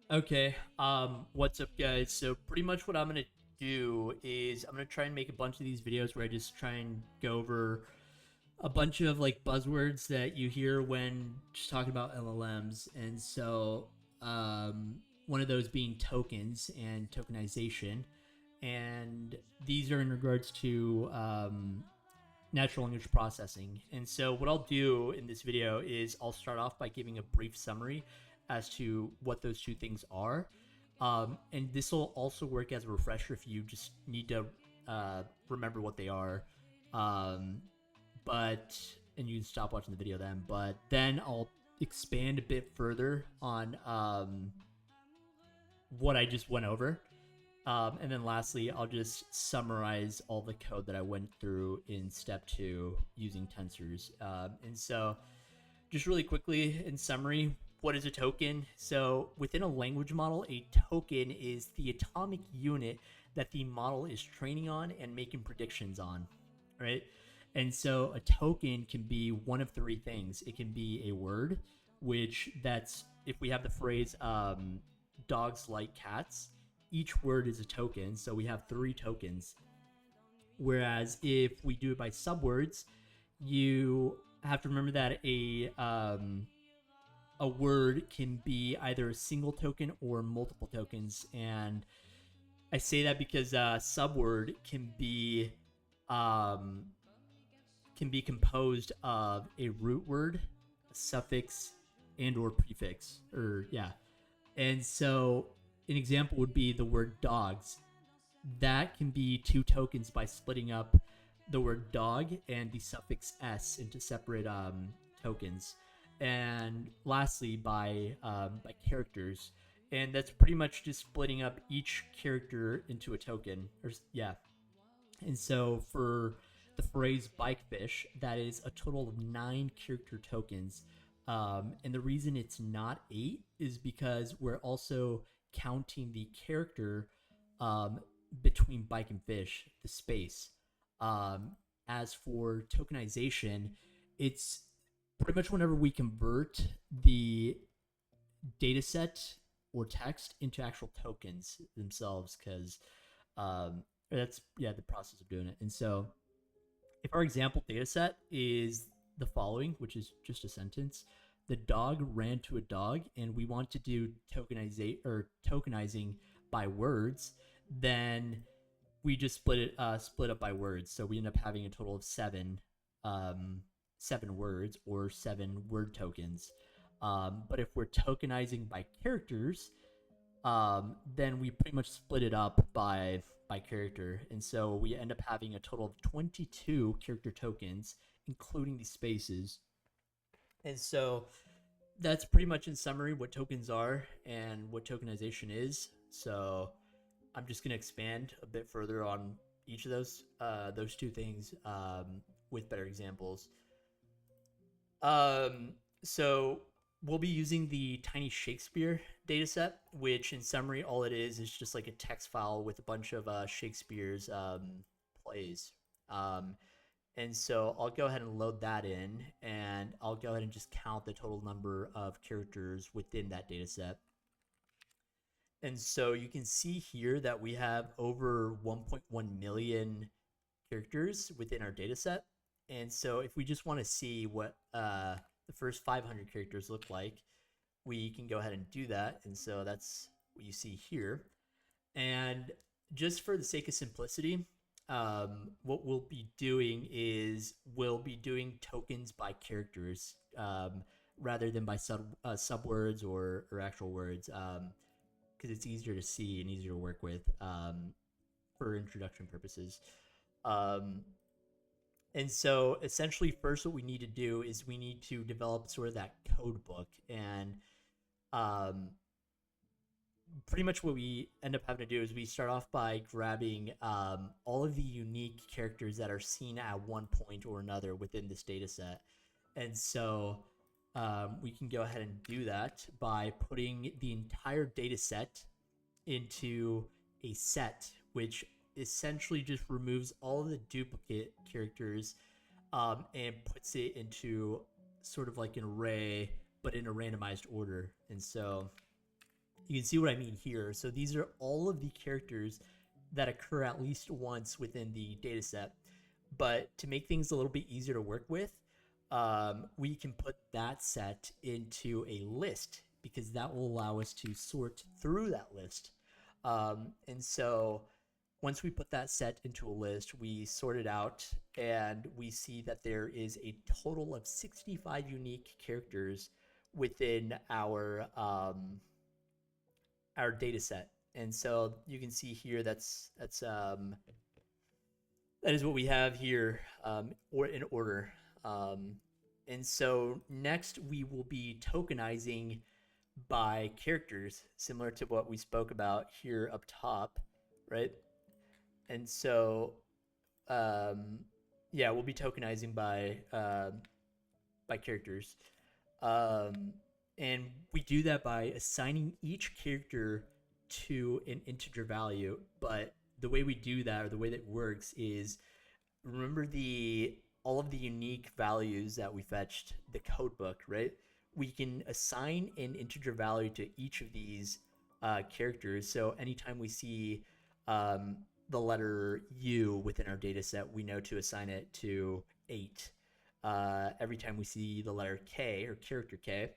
Okay. What's up, guys? So pretty much what I'm gonna do is I'm gonna try and make a bunch of these videos where I just try and go over a bunch of like buzzwords that you hear when just talking about LLMs, and so one of those being tokens and tokenization, and these are in regards to natural language processing. And so, what I'll do in this video is I'll start off by giving a brief summary as to what those two things are. And this will also work as a refresher if you just need to remember what they are. Um, but, and you can stop watching the video then. But then I'll expand a bit further on what I just went over. And then lastly, I'll just summarize all the code that I went through in step 2 using tensors. And so, just really quickly in summary, what is a token? So, within a language model, a token is the atomic unit that the model is training on and making predictions on, right? And so, a token can be one of three things. It can be a word, which that's if we have the phrase dogs like cats, each word is a token. So, we have three tokens. Whereas if we do it by subwords, you have to remember that a word can be either a single token or multiple tokens. And I say that because subword um, can be composed of a root word, a suffix, and or prefix. Or yeah. And so an example would be the word dogs. That can be two tokens by splitting up the word dog and the suffix s into separate tokens. And lastly, by characters, and that's pretty much just splitting up each character into a token. Or yeah, and so for the phrase bike fish, that is a total of 9 character tokens. And the reason it's not 8 is because we're also counting the character um, between bike and fish, the space. Um, as for tokenization, it's pretty much whenever we convert the data set or text into actual tokens themselves, because that's yeah the process of doing it. And so if our example data set is the following, which is just a sentence, the dog ran to a dog, and we want to do tokenizing by words, then we just split up by words. So we end up having a total of um, 7 words or 7 word tokens. But if we're tokenizing by characters, then we pretty much split it up by character, and so we end up having a total of 22 character tokens, including the spaces. And so that's pretty much in summary what tokens are and what tokenization is. So I'm just going to expand a bit further on each of those two things with better examples. Um, so we'll be using the Tiny Shakespeare dataset, which in summary, all it is just like a text file with a bunch of Shakespeare's plays. Um, and so I'll go ahead and load that in, and I'll go ahead and just count the total number of characters within that dataset. And so you can see here that we have over 1.1 million characters within our dataset. And so if we just want to see what the first 500 characters look like, we can go ahead and do that. And so that's what you see here. And just for the sake of simplicity, what we'll be doing is we'll be doing tokens by characters rather than by subwords or actual words, because it's easier to see and easier to work with for introduction purposes. Um, and so essentially, first, what we need to do is we need to develop sort of that code book. And um, pretty much what we end up having to do is we start off by grabbing all of the unique characters that are seen at one point or another within this data set. And so we can go ahead and do that by putting the entire data set into a set, which essentially just removes all of the duplicate characters and puts it into sort of like an array, but in a randomized order. And so You can see what I mean here. So these are all of the characters that occur at least once within the data set. But to make things a little bit easier to work with, we can put that set into a list because that will allow us to sort through that list. And so once we put that set into a list, we sort it out and we see that there is a total of 65 unique characters within our data set. And so you can see here that is what we have here, or in order. And so next we will be tokenizing by characters, similar to what we spoke about here up top, right? And so, yeah, we'll be tokenizing by characters. And we do that by assigning each character to an integer value. But the way we do that, or the way that works, is remember all of the unique values that we fetched the code book, right? We can assign an integer value to each of these characters. So anytime we see the letter U within our data set, we know to assign it to 8. Every time we see the letter K or character K,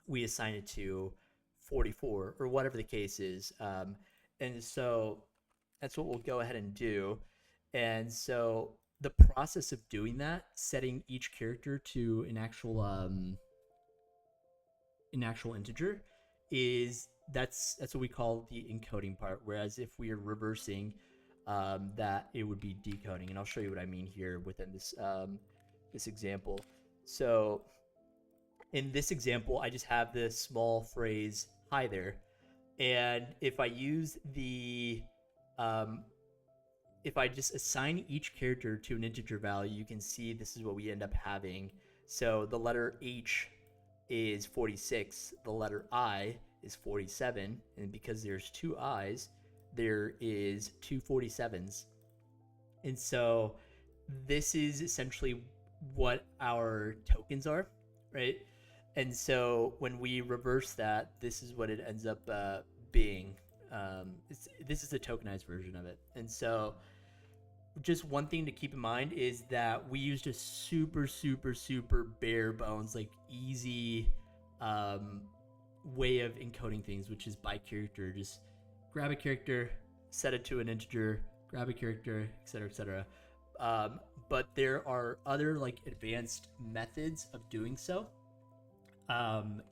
we assign it to 44 or whatever the case is. And so that's what we'll go ahead and do. And so the process of doing that, setting each character to an actual integer, that's what we call the encoding part. Whereas if we are reversing, that it would be decoding. And I'll show you what I mean here within this example. So in this example, I just have this small phrase, hi there. And if I use if I just assign each character to an integer value, you can see this is what we end up having. So the letter H is 46, the letter I is 47, and because there's 2 I's, there is 2 47s. And so this is essentially what our tokens are, right? And so when we reverse that, this is what it ends up being. This is the tokenized version of it. And so just one thing to keep in mind is that we used a super bare bones, like easy way of encoding things, which is by character. Just grab a character, set it to an integer, grab a character, etc., etc. But there are other like advanced methods of doing so,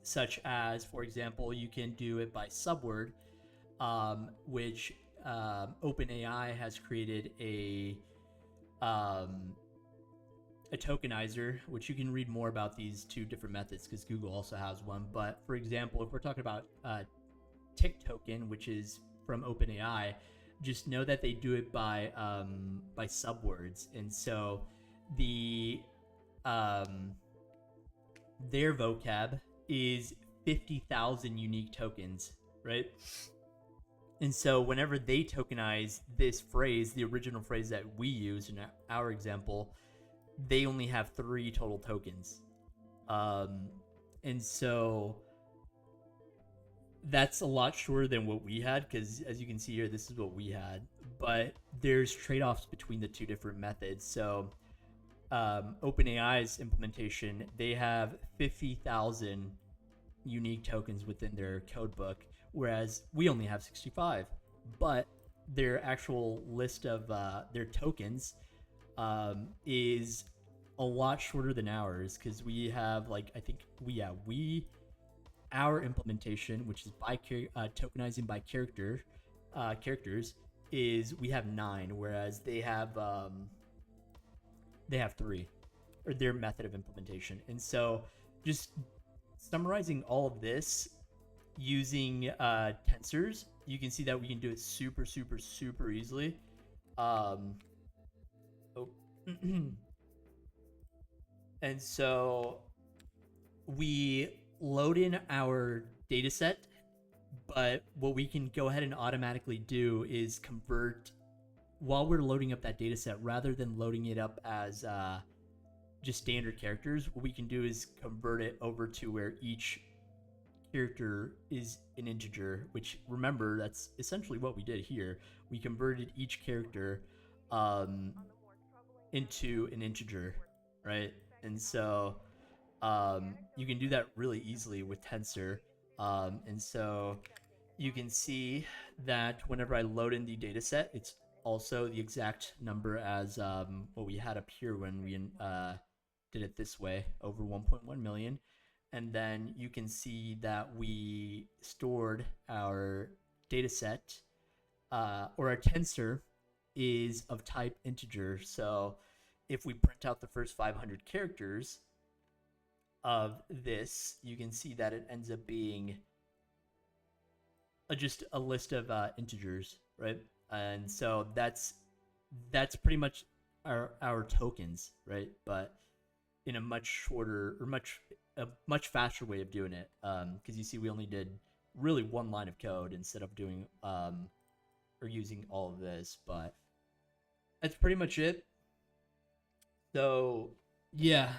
such as, for example, you can do it by subword, which OpenAI has created a Tokenizer, which you can read more about these two different methods because Google also has one. But for example, if we're talking about tick token, which is from OpenAI, just know that they do it by subwords, and so their vocab is 50,000 unique tokens, right? And so whenever they tokenize this phrase, the original phrase that we use in our example, they only have 3 total tokens. And so that's a lot shorter than what we had, because as you can see here, this is what we had. But there's trade-offs between the two different methods. So OpenAI's implementation, they have 50,000 unique tokens within their code book, whereas we only have 65. But their actual list of their tokens is a lot shorter than ours, because we have like, I think our implementation, which is by tokenizing by characters, is we have 9, whereas they have 3, or their method of implementation. And so just summarizing all of this using tensors, you can see that we can do it super easily. And so we load in our data set, but what we can go ahead and automatically do is convert while we're loading up that data set, rather than loading it up as just standard characters. What we can do is convert it over to where each character is an integer, which remember that's essentially what we did here. We converted each character um, into an integer, right? And so you can do that really easily with Tensor. And so you can see that whenever I load in the data set, it's also the exact number as what we had up here when we did it this way, over 1.1 million. And then you can see that we stored our data set or our tensor is of type integer. So if we print out the first 500 characters of this, you can see that it ends up being just a list of integers, right? And so that's pretty much our tokens, right? But in a much shorter or much faster way of doing it, because you see we only did really one line of code instead of doing or using all of this. But that's pretty much it. So yeah,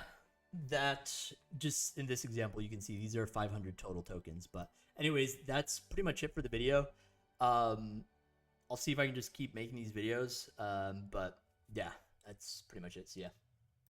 that just in this example, you can see these are 500 total tokens. But anyways, that's pretty much it for the video. I'll see if I can just keep making these videos. But yeah, that's pretty much it. So yeah.